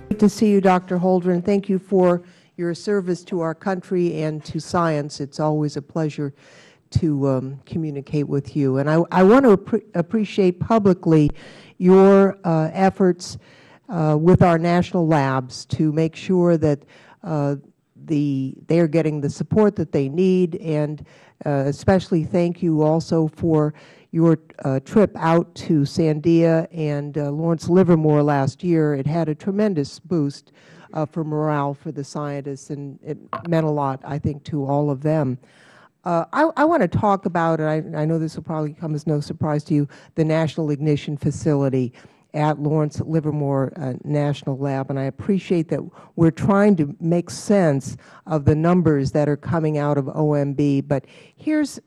Good to see you, Dr. Holdren. Thank you for your service to our country and to science. It's always a pleasure to communicate with you. And I want to appreciate publicly your efforts with our national labs to make sure that they are getting the support that they need, and especially thank you also for your trip out to Sandia and Lawrence Livermore last year. It had a tremendous boost for morale for the scientists, and it meant a lot, I think, to all of them. I want to talk about, and I know this will probably come as no surprise to you, the National Ignition Facility at Lawrence Livermore National Lab, and I appreciate that we're trying to make sense of the numbers that are coming out of OMB. But here's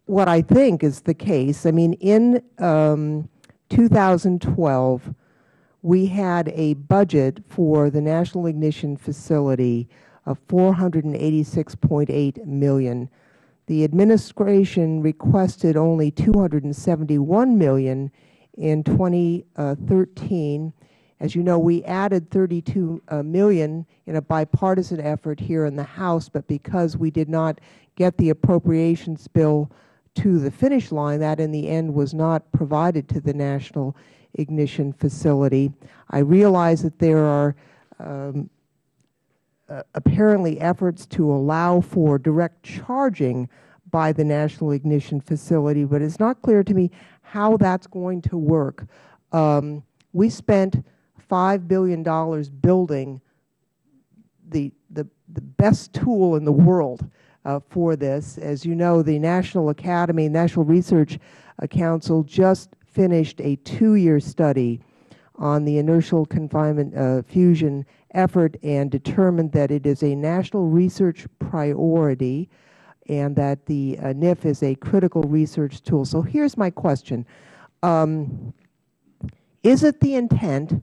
what I think is the case. I mean, in 2012, we had a budget for the National Ignition Facility of $486.8 million. The administration requested only $271 million in 2013. As you know, we added $32 million in a bipartisan effort here in the House, but because we did not get the appropriations bill to the finish line, that in the end was not provided to the National Ignition Facility. I realize that there are apparently efforts to allow for direct charging by the National Ignition Facility, but it's not clear to me how that's going to work. We spent $5 billion building the best tool in the world for this. As you know, the National Research Council just finished a 2-year study on the inertial confinement fusion effort and determined that it is a national research priority and that the NIF is a critical research tool. So here's my question. Is it the intent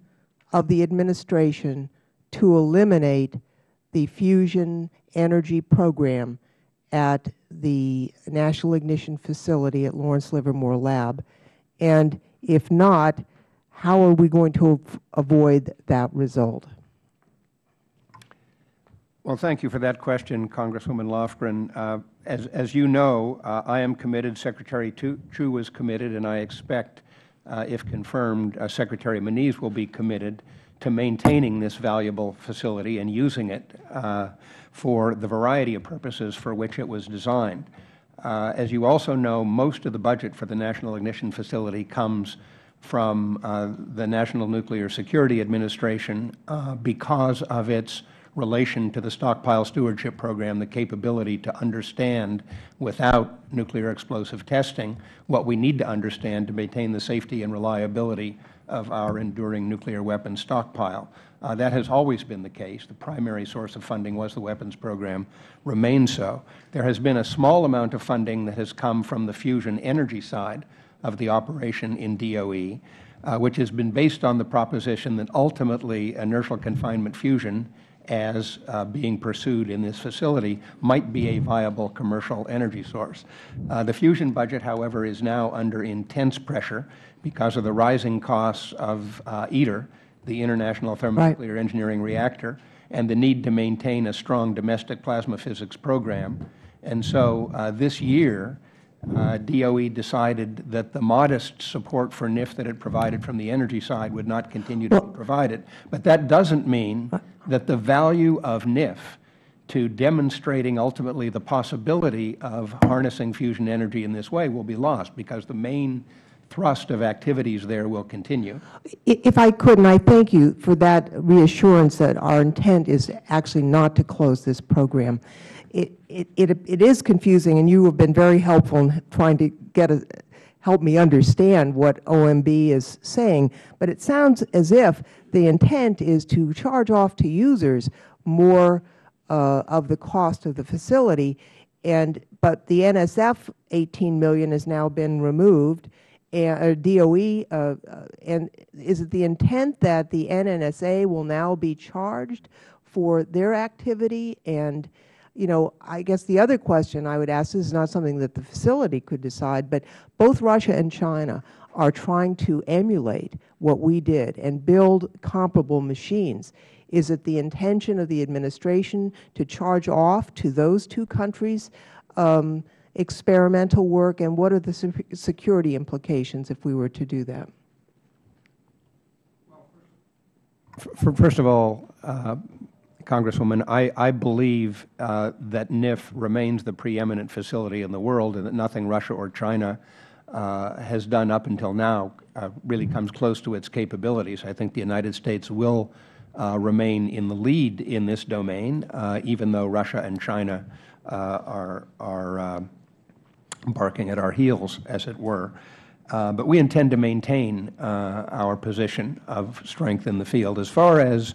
of the administration to eliminate the fusion energy program at the National Ignition Facility at Lawrence Livermore Lab? And if not, how are we going to avoid that result? Well, thank you for that question, Congresswoman Lofgren. As you know, I am committed, Secretary Chu is committed, and I expect, if confirmed, Secretary Moniz will be committed to maintaining this valuable facility and using it for the variety of purposes for which it was designed. As you also know, most of the budget for the National Ignition Facility comes from the National Nuclear Security Administration because of its relation to the Stockpile Stewardship Program, the capability to understand without nuclear explosive testing what we need to understand to maintain the safety and reliability of our enduring nuclear weapons stockpile. That has always been the case. The primary source of funding was the weapons program, remains so. There has been a small amount of funding that has come from the fusion energy side of the operation in DOE, which has been based on the proposition that ultimately inertial confinement fusion, as being pursued in this facility, might be a viable commercial energy source. The fusion budget, however, is now under intense pressure because of the rising costs of ITER, the International Thermonuclear Engineering Reactor, and the need to maintain a strong domestic plasma physics program. And so this year, DOE decided that the modest support for NIF that it provided from the energy side would not continue to be provided. But that doesn't mean that the value of NIF to demonstrating ultimately the possibility of harnessing fusion energy in this way will be lost, because the main thrust of activities there will continue. If I could, and I thank you for that reassurance that our intent is actually not to close this program. It is confusing, and you have been very helpful in trying to help me understand what OMB is saying, but it sounds as if the intent is to charge off to users more of the cost of the facility, but the NSF $18 million has now been removed, and DOE, and is it the intent that the NNSA will now be charged for their activity? And I guess the other question I would ask, this is not something that the facility could decide, but both Russia and China are trying to emulate what we did and build comparable machines. Is it the intention of the administration to charge off to those two countries experimental work, and what are the security implications if we were to do that? First of all, Congresswoman, I believe that NIF remains the preeminent facility in the world, and that nothing Russia or China has done up until now really comes close to its capabilities. I think the United States will remain in the lead in this domain, even though Russia and China are barking at our heels, as it were. But we intend to maintain our position of strength in the field. As far as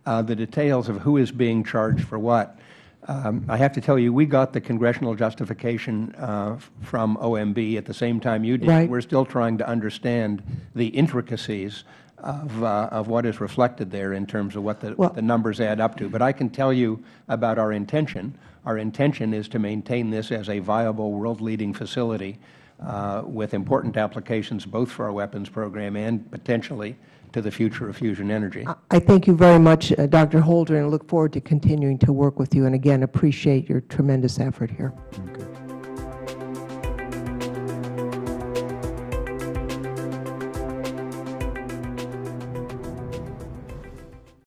the details of who is being charged for what, I have to tell you, we got the congressional justification from OMB at the same time you did. Right. We're still trying to understand the intricacies of what is reflected there in terms of what the numbers add up to. But I can tell you about our intention. Our intention is to maintain this as a viable world-leading facility with important applications both for our weapons program and potentially to the future of fusion energy. I thank you very much, Dr. Holdren, and look forward to continuing to work with you, and again, appreciate your tremendous effort here.